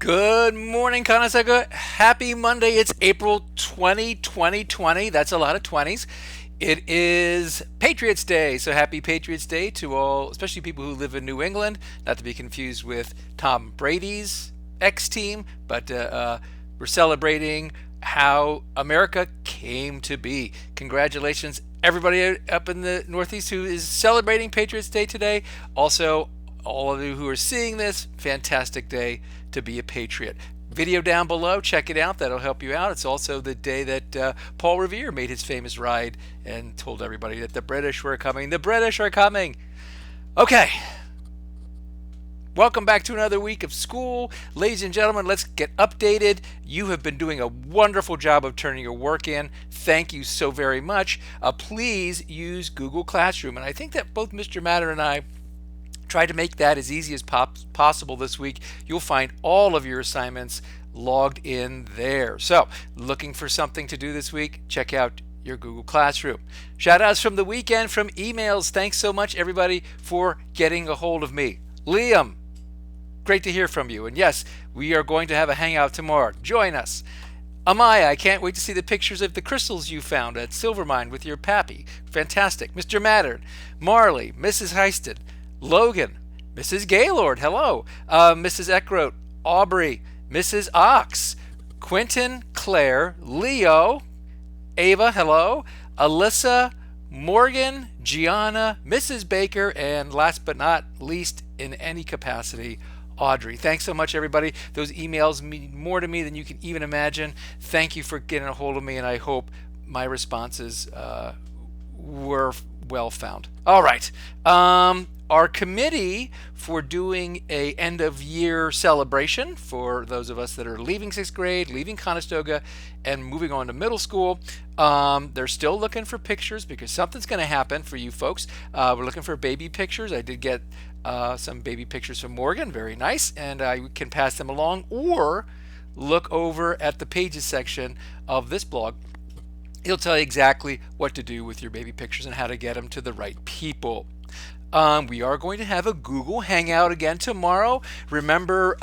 Good morning, Conestoga. Happy Monday. It's April 20, 2020. That's a lot of 20s. It is Patriots Day. So happy Patriots Day to all, especially people who live in New England, not to be confused with Tom Brady's ex team, but we're celebrating how America came to be. Congratulations, everybody up in the Northeast who is celebrating Patriots Day today. Also, all of you who are seeing this, fantastic day to be a patriot. Video down below, check it out. That'll help you out. It's also the day that Paul Revere made his famous ride and told everybody that the British were coming. The British are coming. Okay. Welcome back to another week of school. Ladies and gentlemen, let's get updated. You have been doing a wonderful job of turning your work in. Thank you so very much. Please use Google Classroom. And I think that both Mr. Matter and I try to make that as easy as possible this week. You'll find all of your assignments logged in there. So, looking for something to do this week? Check out your Google Classroom. Shout outs from the weekend, from emails. Thanks so much, everybody, for getting a hold of me. Liam, great to hear from you. And yes, we are going to have a hangout tomorrow. Join us. Amaya, I can't wait to see the pictures of the crystals you found at Silvermine with your pappy. Fantastic. Mr. Mattern, Marley, Mrs. Heisted, Logan, Mrs. Gaylord, hello, Mrs. Eckroat, Aubrey, Mrs. Ox, Quentin, Claire, Leo, Ava, hello, Alyssa, Morgan, Gianna, Mrs. Baker, and last but not least, in any capacity, Audrey. Thanks so much, everybody. Those emails mean more to me than you can even imagine. Thank you for getting a hold of me, and I hope my responses were well found. All right. Our committee for doing a end of year celebration for those of us that are leaving 6th grade, leaving Conestoga, and moving on to middle school, they're still looking for pictures because something's going to happen for you folks. We're looking for baby pictures. I did get some baby pictures from Morgan, very nice, and I can pass them along or look over at the pages section of this blog. It'll tell you exactly what to do with your baby pictures and how to get them to the right people. We are going to have a Google Hangout again tomorrow. Remember,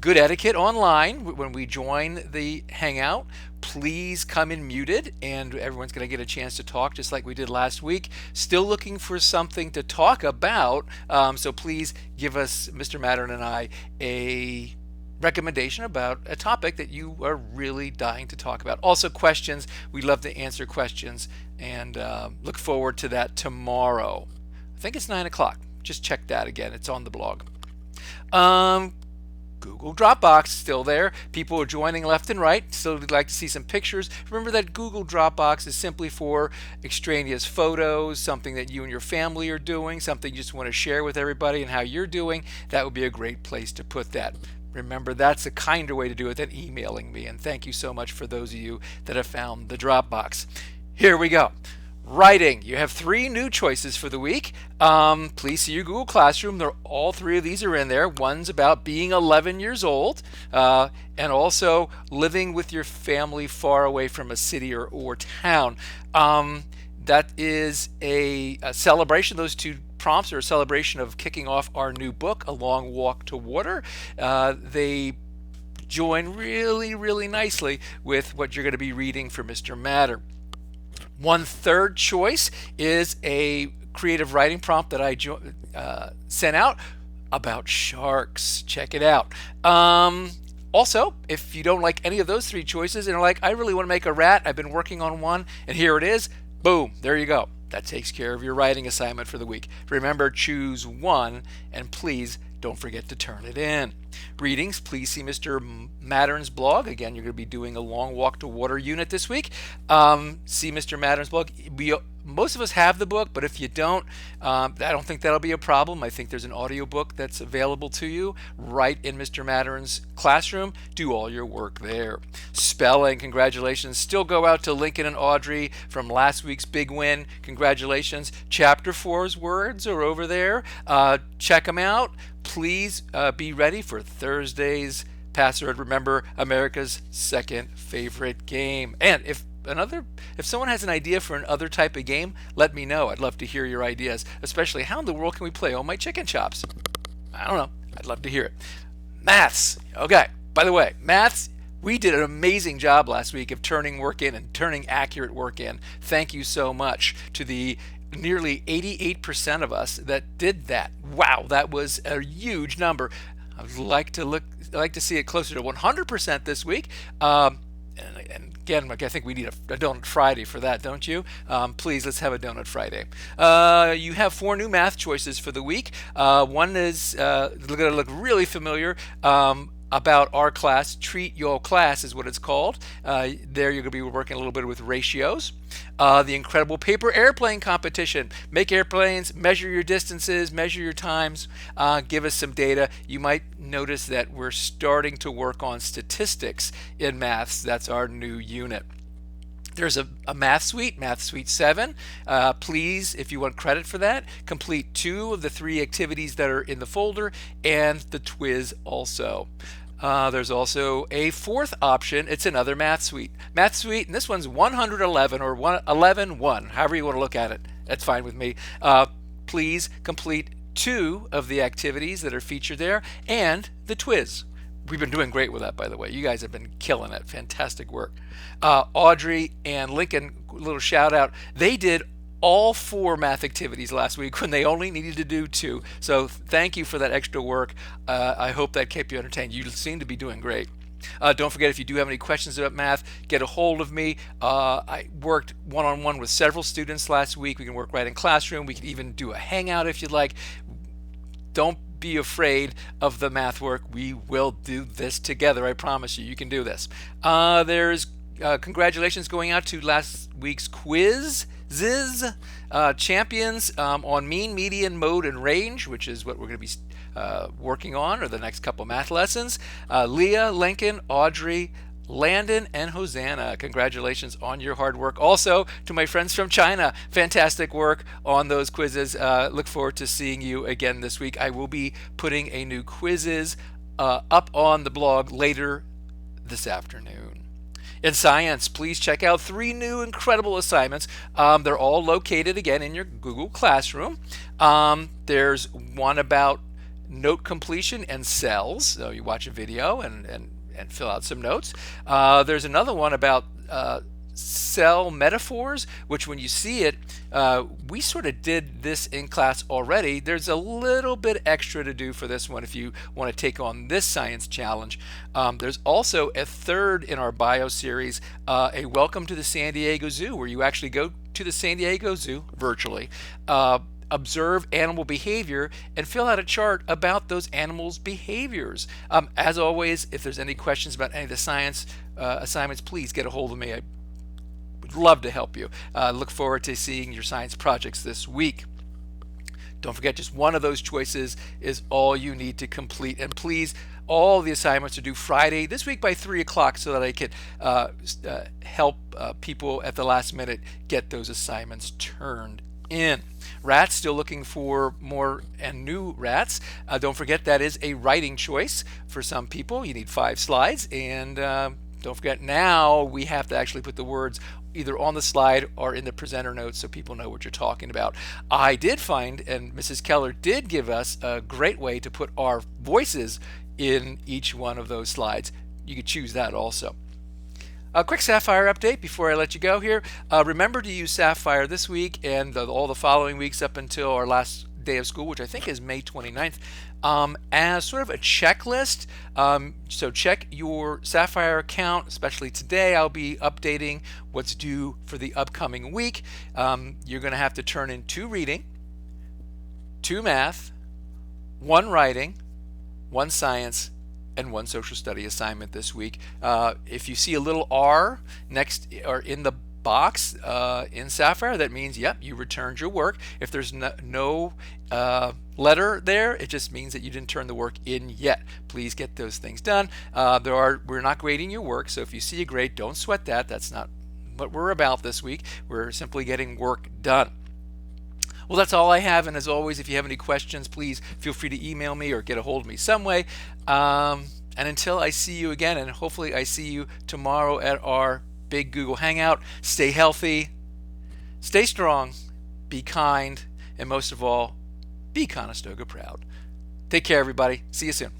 good etiquette online. When we join the Hangout, please come in muted and everyone's going to get a chance to talk just like we did last week. Still looking for something to talk about, so please give us, Mr. Mattern and I, a recommendation about a topic that you are really dying to talk about. Also questions. We love to answer questions and look forward to that tomorrow. I think it's 9 o'clock. Just check that again. It's on the blog. Google Dropbox still there. People are joining left and right. Still would like to see some pictures. Remember that Google Dropbox is simply for extraneous photos, something that you and your family are doing, something you just want to share with everybody and how you're doing. That would be a great place to put that. Remember, that's a kinder way to do it than emailing me. And thank you so much for those of you that have found the Dropbox. Here we go. Writing. You have 3 new choices for the week. Please see your Google Classroom. All 3 of these are in there. One's about being 11 years old and also living with your family far away from a city or town. That is a celebration. Those 2 prompts are a celebration of kicking off our new book, A Long Walk to Water. They join really, really nicely with what you're going to be reading for Mr. Matter. One third choice is a creative writing prompt that I sent out about sharks. Check it out. Also, if you don't like any of those 3 choices and are like, I really want to make a rat, I've been working on one, and here it is, boom, there you go. That takes care of your writing assignment for the week. Remember, choose one, and please don't forget to turn it in. Readings, please see Mr. Mattern's blog. Again, you're going to be doing a Long Walk to Water unit this week. See Mr. Mattern's blog. Most of us have the book, but if you don't, I don't think that'll be a problem. I think there's an audiobook that's available to you right in Mr. Mattern's classroom. Do all your work there. Spelling, congratulations. Still go out to Lincoln and Audrey from last week's big win. Congratulations. Chapter 4's words are over there. Check them out. Please be ready for Thursday's password. Remember, America's second favorite game. And if someone has an idea for another type of game, let me know. I'd love to hear your ideas, especially how in the world can we play Oh My Chicken Chops? I don't know. I'd love to hear it. Maths. Okay. By the way, maths, we did an amazing job last week of turning work in and turning accurate work in. Thank you so much to the nearly 88% of us that did that. Wow, that was a huge number. I'd like to see it closer to 100% this week. And again, I think we need a Donut Friday for that, don't you? Please, let's have a Donut Friday. You have 4 new math choices for the week. One is going to look really familiar. About our class. Treat Your Class is what it's called. There you're going to be working a little bit with ratios. The incredible paper airplane competition. Make airplanes, measure your distances, measure your times, give us some data. You might notice that we're starting to work on statistics in maths. That's our new unit. There's a Math Suite, Math Suite 7. Please, if you want credit for that, complete 2 of the 3 activities that are in the folder and the Twiz also. There's also a 4th option. It's another Math Suite. Math Suite, and this one's 111 or 11-1, however you want to look at it. That's fine with me. Please complete 2 of the activities that are featured there and the Twiz. We've been doing great with that, by the way. You guys have been killing it. Fantastic work. Audrey and Lincoln, little shout out. They did all 4 math activities last week when they only needed to do 2. So thank you for that extra work. I hope that kept you entertained. You seem to be doing great. Don't forget, if you do have any questions about math, get a hold of me. I worked one-on-one with several students last week. We can work right in classroom. We can even do a hangout if you'd like. Don't be afraid of the math work. We will do this together. I promise you, you can do this. There's congratulations going out to last week's quiz. Champions on mean, median, mode, and range, which is what we're going to be working on or the next couple math lessons. Leah, Lincoln, Audrey, Landon, and Hosanna, congratulations on your hard work. Also, to my friends from China, fantastic work on those quizzes. Look forward to seeing you again this week. I will be putting a new quizzes up on the blog later this afternoon. In science, please check out 3 new incredible assignments. They're all located again in your Google Classroom. There's one about note completion and cells. So you watch a video and fill out some notes. There's another one about cell metaphors, which when you see it, we sort of did this in class already. There's a little bit extra to do for this one if you want to take on this science challenge. There's also a 3rd in our bio series, a welcome to the San Diego Zoo, where you actually go to the San Diego Zoo virtually, observe animal behavior, and fill out a chart about those animals' behaviors. As always, if there's any questions about any of the science assignments, please get a hold of me. I would love to help you. Look forward to seeing your science projects this week. Don't forget, just one of those choices is all you need to complete. And please, all the assignments are due Friday this week by 3 o'clock so that I can help people at the last minute get those assignments turned in. Rats, still looking for more and new rats. Don't forget, that is a writing choice for some people. You need 5 slides, and don't forget, now we have to actually put the words either on the slide or in the presenter notes so people know what you're talking about. I did find, and Mrs. Keller did give us a great way to put our voices in each one of those slides. You could choose that also. A quick Sapphire update before I let you go here. Remember to use Sapphire this week and all the following weeks up until our last day of school, which I think is May 29th, as sort of a checklist. So check your Sapphire account, especially today. I'll be updating what's due for the upcoming week. You're going to have to turn in 2 reading, 2 math, 1 writing, 1 science, and 1 social study assignment this week. If you see a little R next or in the box in Sapphire, that means, yep, you returned your work. If there's no letter there, it just means that you didn't turn the work in yet. Please get those things done. We're not grading your work, so if you see a grade, don't sweat that. That's not what we're about this week. We're simply getting work done. Well, that's all I have, and as always, if you have any questions, please feel free to email me or get a hold of me some way. And until I see you again, and hopefully I see you tomorrow at our big Google Hangout, stay healthy, stay strong, be kind, and most of all, be Conestoga proud. Take care, everybody. See you soon.